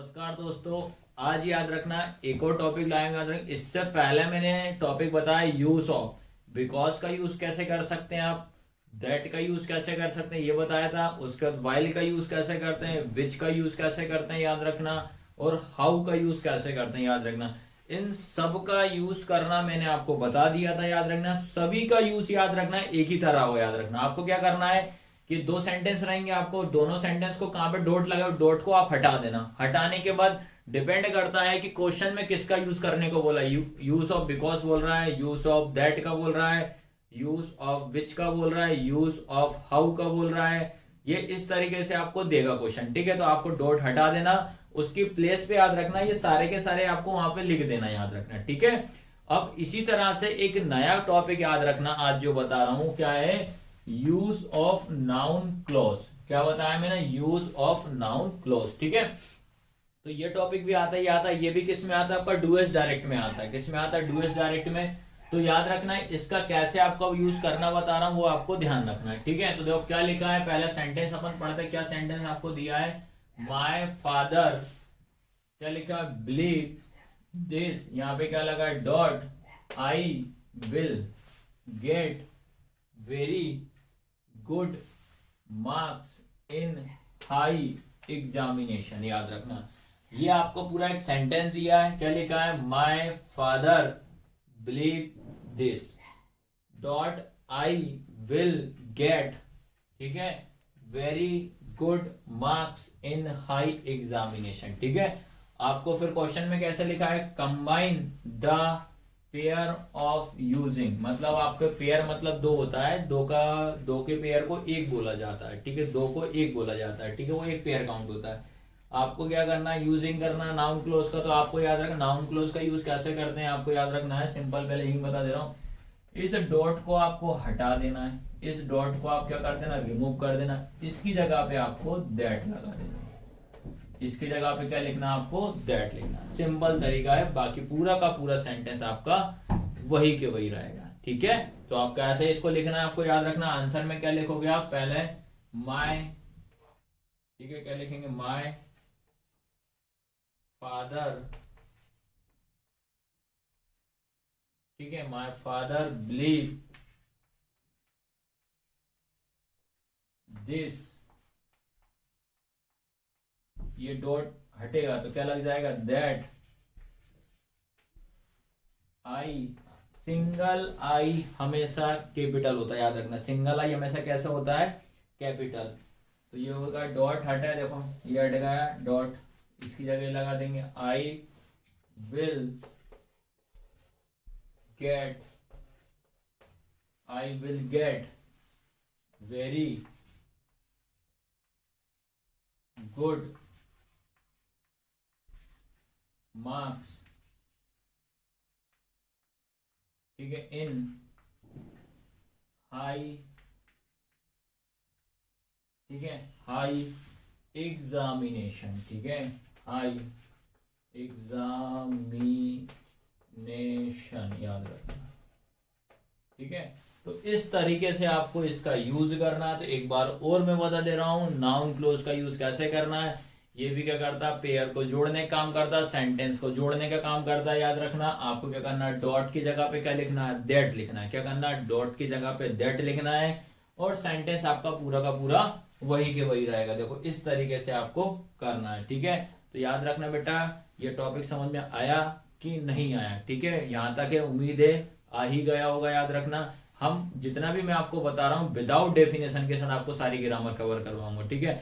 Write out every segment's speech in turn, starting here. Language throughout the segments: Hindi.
नमस्कार दोस्तों। आज याद रखना एक और टॉपिक लाएंगे। याद रखना इससे पहले मैंने टॉपिक बताया यूज ऑफ। बिकॉज का यूज कैसे कर सकते हैं आप, दैट का यूज कैसे कर सकते हैं ये बताया था। उसके बाद वाइल का यूज कैसे करते हैं, विच का यूज कैसे करते हैं याद रखना, और हाउ का यूज कैसे करते हैं याद रखना। इन सब का यूज करना मैंने आपको बता दिया था। याद रखना सभी का यूज याद रखना एक ही तरह हो। याद रखना आपको क्या करना है कि दो सेंटेंस रहेंगे, आपको दोनों सेंटेंस को कहां पे डॉट लगाओ, डॉट को आप हटा देना। हटाने के बाद डिपेंड करता है कि क्वेश्चन में किसका यूज करने को बोला। यूज ऑफ बिकॉज बोल रहा है, यूज ऑफ दैट का बोल रहा है, यूज ऑफ विच का बोल रहा है, यूज ऑफ हाउ का बोल रहा है। ये इस तरीके से आपको देगा क्वेश्चन। ठीक है, तो आपको डॉट हटा देना, उसकी प्लेस पे याद रखना ये सारे के सारे आपको वहां पे लिख देना। याद रखना ठीक है। अब इसी तरह से एक नया टॉपिक याद रखना आज जो बता रहा हूं क्या है, यूज ऑफ नाउन क्लॉज। क्या बताया मैंने, यूज ऑफ नाउन क्लॉज। ठीक है, तो ये टॉपिक भी आता ही आता है। ये भी किस में आता है आपका, डूएस डायरेक्ट में आता है। किस में आता है, डूएस डायरेक्ट में। तो याद रखना है इसका कैसे आपका यूज करना बता रहा हूं, वो आपको ध्यान रखना है। ठीक है, तो देखो क्या लिखा है, पहला सेंटेंस अपन पढ़ते हैं। क्या सेंटेंस आपको दिया है, माय फादर, क्या लिखा है, बिलीव दिस। यहां पे क्या लगा है, dot, I will get very good marks in high examination. याद रखना ये आपको पूरा एक सेंटेंस दिया है। क्या लिखा है, my father believe this dot I will get, ठीक है, very good marks in high examination. ठीक है, आपको फिर क्वेश्चन में कैसे लिखा है, combine the pair of using. मतलब आपके पेयर मतलब दो होता है, दो के पेयर को एक बोला जाता है। ठीक है, दो को एक बोला जाता है। ठीक है, वो एक पेयर काउंट होता है। आपको क्या करना है, यूजिंग करना नाउन क्लोज का। तो आपको याद रखना नाउन क्लोज का यूज कैसे करते हैं, आपको याद रखना है सिंपल, पहले ही बता दे रहा हूँ। इस डॉट को आपको हटा देना है, इस डॉट को आप क्या कर देना, रिमूव कर देना। इसकी जगह पे आपको दैट लगा देना, इसकी जगह पे क्या लिखना, आपको दैट लिखना। सिंपल तरीका है, बाकी पूरा का पूरा सेंटेंस आपका वही के वही रहेगा। ठीक है, तो आप कैसे इसको लिखना है आपको याद रखना। आंसर में क्या लिखोगे आप, पहले माय, ठीक है, क्या लिखेंगे, माय फादर, ठीक है, माय फादर बिलीव दिस। ये डॉट हटेगा तो क्या लग जाएगा, दैट आई, सिंगल आई हमेशा कैपिटल होता है। याद रखना सिंगल आई हमेशा कैसा होता है, कैपिटल। तो ये होगा, डॉट हटा है, देखो ये हट गया डॉट, इसकी जगह लगा देंगे I will get, I will get very good marks, ठीक है, इन हाई, ठीक है, हाई एग्जामिनेशन। ठीक है, हाई एग्जामिनेशन याद रखना। ठीक है, तो इस तरीके से आपको इसका यूज करना है। तो एक बार और मैं बता दे रहा हूं नाउन क्लोज का यूज कैसे करना है। ये भी क्या करता है, पेयर को जोड़ने का काम करता है, सेंटेंस को जोड़ने का काम करता है। याद रखना आपको क्या करना है, डॉट की जगह पे क्या लिखना है, दैट लिखना है। क्या करना है, डॉट की जगह पे दैट लिखना है, और सेंटेंस आपका पूरा का पूरा वही के वही रहेगा। देखो इस तरीके से आपको करना है। ठीक है, तो याद रखना बेटा, ये टॉपिक समझ में आया कि नहीं आया। ठीक है, यहाँ तक है, उम्मीद है आ ही गया होगा। याद रखना हम जितना भी मैं आपको बता रहा हूँ विदाउट डेफिनेशन के साथ आपको सारी ग्रामर कवर करवाऊंगा। ठीक है,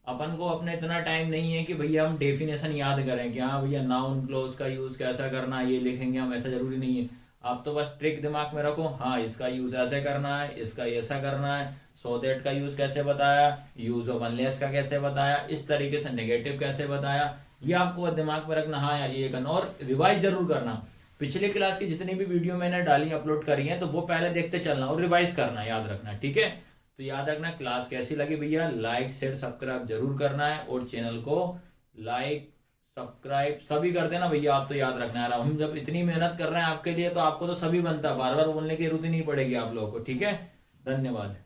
अपन को अपने इतना टाइम नहीं है कि भैया हम डेफिनेशन याद करें कि हाँ भैया नाउन क्लोज का यूज कैसा करना है ये लिखेंगे हम, ऐसा जरूरी नहीं है। आप तो बस ट्रिक दिमाग में रखो, हाँ इसका यूज ऐसे करना है, इसका ऐसा करना है, सो दैट का यूज कैसे बताया, यूज ऑफ अनलेस का कैसे बताया, इस तरीके से नेगेटिव कैसे बताया, ये आपको दिमाग में रखना। हाँ यार ये करना, और रिवाइज जरूर करना। पिछले क्लास की जितनी भी वीडियो मैंने डाली अपलोड करी है तो वो पहले देखते चलना और रिवाइज करना, याद रखना। ठीक है, तो याद रखना क्लास कैसी लगी भैया, लाइक शेयर सब्सक्राइब जरूर करना है, और चैनल को लाइक सब्सक्राइब सभी कर देना भैया। आप तो याद रखना है, हम जब इतनी मेहनत कर रहे हैं आपके लिए तो आपको तो सभी बनता है, बार बार बोलने की जरूरत ही नहीं पड़ेगी आप लोगों को। ठीक है, धन्यवाद।